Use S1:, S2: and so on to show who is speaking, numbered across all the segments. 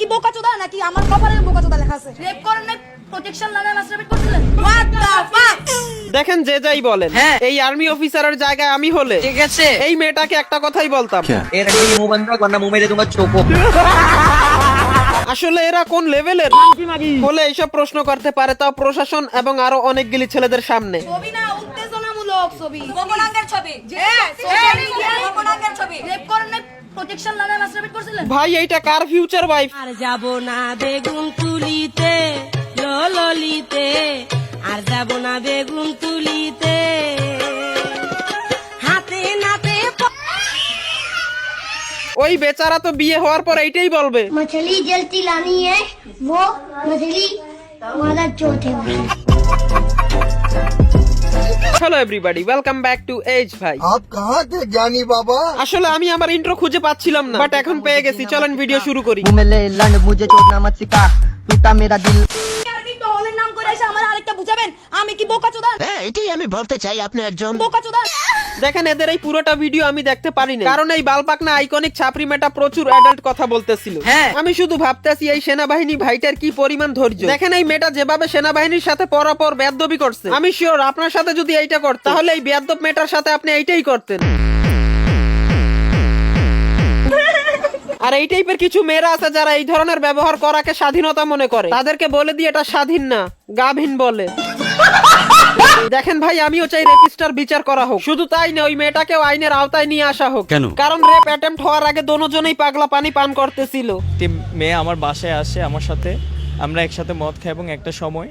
S1: কি বোকাচোদা নাকি আমার কপালে বোকাচোদা লেখা আছে? রেপ করেন না, প্রোটেকশন লাগায় মাস্টারবেট করছিলেন। What the fuck!
S2: দেখেন যে যাই বলেন, এই আর্মি অফিসারের জায়গায় আমি হলে
S3: ঠিক আছে
S2: এই মেয়েটাকে একটা কথাই বলতাম,
S4: ए रंडी मुंह बंद रख वरना मुंह में दे दूंगा चोको।
S2: আসলে এরা কোন লেভেলের হলে এইসব প্রশ্ন করতে পারে, তাও প্রশাসন এবং আরো অনেকগুলি ছেলেদের সামনে।
S1: ছবি না, উত্তেজনামূলক ছবি, গোপনাঙ্গের ছবি, সোশ্যাল মিডিয়ায় গোপনাঙ্গের ছবি। রেপ করেন না, প্রোটেকশন লাগায় মাস্টারবেট করছিলেন।
S2: ভাই এইটা কার ফিউচার ওয়াইফ?
S5: আর যাব না বেগুন তুলিতে ললিতে, আর যাব না বেগুন তুলিতে হাতে নাতে।
S2: ওই বেচারা তো বিয়ে হওয়ার পর এইটাই বলবে।
S6: मछली जलती लानी है वो मछली वाला चौथ है।
S2: Hello everybody, welcome back to edge ভাই।
S7: आप कहाँ थे ज्ञानी बाबा?
S2: আসলে আমি আমার ইন্ট্রো খুঁজে পাচ্ছিলাম না, বাট এখন পেয়ে গেছি। চলেন ভিডিও শুরু করি।
S4: मिले लंड मुझे छोड़ना मत सिखा टूटा मेरा दिल।
S1: আরবি টহলের নাম করে এসে আমার আরেকটা বুঝাবেন আমি কি বোকাচোদা?
S7: এটাই আমি বলতে চাই আপনি একজন
S1: বোকাচোদা।
S2: দেখেন এদের এই পুরোটা ভিডিও আমি দেখতে পারিনি, কারণ এই বালপাকনা আইকনিক ছাপরি মেটা প্রচুর অ্যাডাল্ট কথা বলতেছিল। আমি শুধু ভাবতেছি এই সেনাবাহিনী ভাইটার কি পরিমাণ ধৈর্য। দেখেন এই মেয়েটা যেভাবে সেনাবাহিনীর সাথে পরাপর বেয়াদবি করছে, আমি শিওর আপনার সাথে যদি এইটা করতেন তাহলে এই বেয়াদব মেয়েটার সাথে আপনি এইটাই করতেন। আর এই টাইপের কিছু মেয়েরা আছে যারা এই ধরনের ব্যবহার করাকে স্বাধীনতা মনে করে, তাদেরকে বলে দিয়ে এটা স্বাধীন না, গাভিন বলে। দেখেন ভাই, আমিও চাই রেপিস্টার বিচার করা হোক, শুধু তাই না ওই মেয়েটাকেও আইনের আওতায় নিয়ে আসা হোক। কেন? কারণ রেপ অ্যাটেম্প্ট হওয়ার আগে দুজনেই পাগলা পানি পান করতেছিল।
S8: মেয়ে আমার বাসায় আসে আমার সাথে, আমরা একসাথে মদ খাই এবং একটা সময়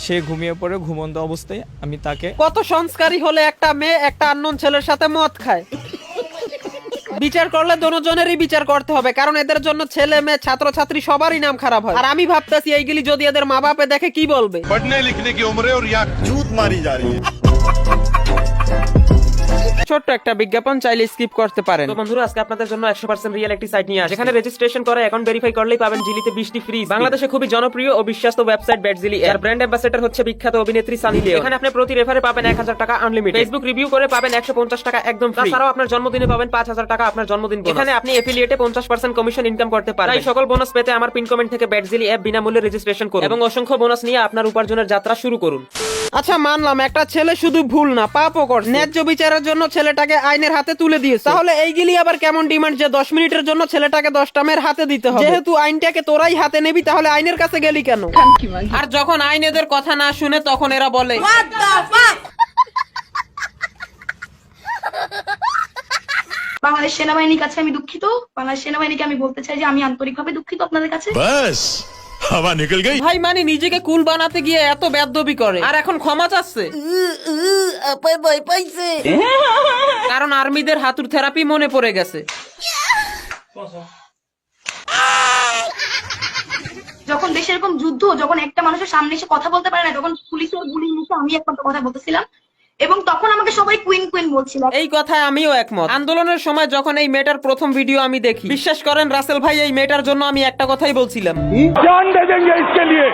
S8: সে ঘুমিয়ে পড়ে। ঘুমন্ত অবস্থায় আমি তাকে
S2: কত সংস্কারী হলে একটা মেয়ে একটা আননোন ছেলের সাথে মদ খায়। বিচার করলে দুজনেরই বিচার করতে হবে, কারণ এদের জন্য ছেলে মেয়ে ছাত্র ছাত্রী সবারই নাম খারাপ হয়। আর আমি ভাবতেছি এইগুলি যদি এদের মা বাপে দেখে কি বলবে।
S9: पढ़ने लिखने की उम्र है और यहाँ जूत मारी जा रही है।
S2: ছোট্ট একটা বিজ্ঞাপন, চাইলে স্কিপ করতে পারেন। তো বন্ধুরা, আজকে আপনাদের জন্য 100% রিয়েল একটি সাইট নিয়ে আসি, যেখানে রেজিস্ট্রেশন করে অ্যাকাউন্ট ভেরিফাই করলেই পাবেন জিলিতে 20টি ফ্রি। বাংলাদেশে খুবই জনপ্রিয় ও বিশ্বস্ত ওয়েবসাইট ব্যাটজিলি, এর ব্র্যান্ড অ্যাম্বাসেডর হচ্ছে বিখ্যাত অভিনেত্রী সানি লিওন। এখানে আপনি প্রতি রেফারে পাবেন 1000 টাকা আনলিমিটেড, ফেসবুক রিভিউ করে পাবেন 150 টাকা একদম ফ্রি। তাছাড়াও আপনার জন্মদিনে পাবেন 5000 টাকা আপনার জন্মদিন বোনাস। এখানে আপনি এফিলিয়েটে 50% কমিশন ইনকাম করতে পারবেন। তাই সকল বোনাস পেতে আমার পিন কমেন্ট থেকে ব্যাটজিলি অ্যাপ বিনামূল্যে রেজিস্ট্রেশন করুন এবং অসংখ্য বোনাস নিয়ে আপনার উপার্জনের যাত্রা শুরু করুন। আচ্ছা মানলাম একটা ছেলে শুধু ভুল না পাপও করছে, ন্যায্য বিচারের জন্য ছেলেটাকে আইনের হাতে তুলে দিয়েছে। তাহলে এইগুলি আবার কেমন ডিমান্ড যে 10 মিনিটের জন্য ছেলেটাকে 10টা মেয়ের হাতে দিতে হবে? যেহেতু আইনটাকে তোরাই হাতে নেবি, তাহলে আইনের কাছে গেলি কেন? আর যখন আইন এদের কথা না শুনে তখন এরা বলে
S1: হোয়াট দ্য ফাক! বাংলাদেশ সেনাবাহিনীর কাছে আমি দুঃখিত। বাংলাদেশ সেনাবাহিনীকে আমি বলতে চাই যে আমি আন্তরিকভাবে দুঃখিত আপনাদের কাছে।
S9: बस हवा निकल गई।
S2: ভাই মানে নিজেকে কুল বানাতে গিয়ে এত বেয়াদবি করে, আর এখন ক্ষমা চাচ্ছে
S5: ভয় পাইছে
S2: কারণ আর্মিদের হাতুর থেরাপি মনে পড়ে গেছে।
S1: যখন দেশে এরকম যুদ্ধ, যখন একটা মানুষের সামনে এসে কথা বলতে পারে না, তখন পুলিশের গুলি নিচে আমি একমাত্র কথা বলতেছিলাম, এবং তখন আমাকে সবাই কুইন কুইন বলছিল।
S2: এই কথায় আমিও একমত। আন্দোলনের সময় যখন এই মেয়েটার প্রথম ভিডিও আমি দেখি, বিশ্বাস করেন রাসেল ভাই, এই মেয়েটার জন্য আমি একটা কথাই বলছিলাম,
S9: जान दे देंगे इसके लिए।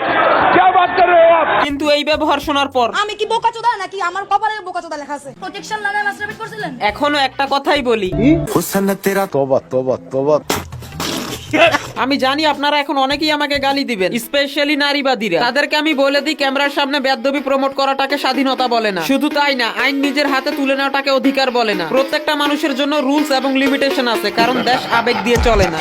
S9: क्या बात कर रहे हो आप?
S2: কিন্তু এই ব্যবহার শোনার পর
S1: আমি কি বোকাচোদা নাকি আমার কপালে বোকাচোদা লেখা আছে? প্রোটেকশন লাগায় মাস্টারবেট করছিলেন।
S2: এখনো একটা কথাই বলি,
S7: हुस्न तेरा तौबा तौबा तौबा।
S2: আমি জানি আপনারা এখন অনেকেই আমাকে গালি দিবেন, স্পেশালি নারীবাদীরা। তাদেরকে আমি বলে দিই, ক্যামেরার সামনে বেয়াদবি প্রমোট করাটাকে স্বাধীনতা বলে না। শুধু তাই না, আইন নিজের হাতে তুলে নেওয়াটাকে অধিকার বলে না। প্রত্যেকটা মানুষের জন্য রুলস এবং লিমিটেশন আছে, কারণ দেশ আবেগ দিয়ে চলে না।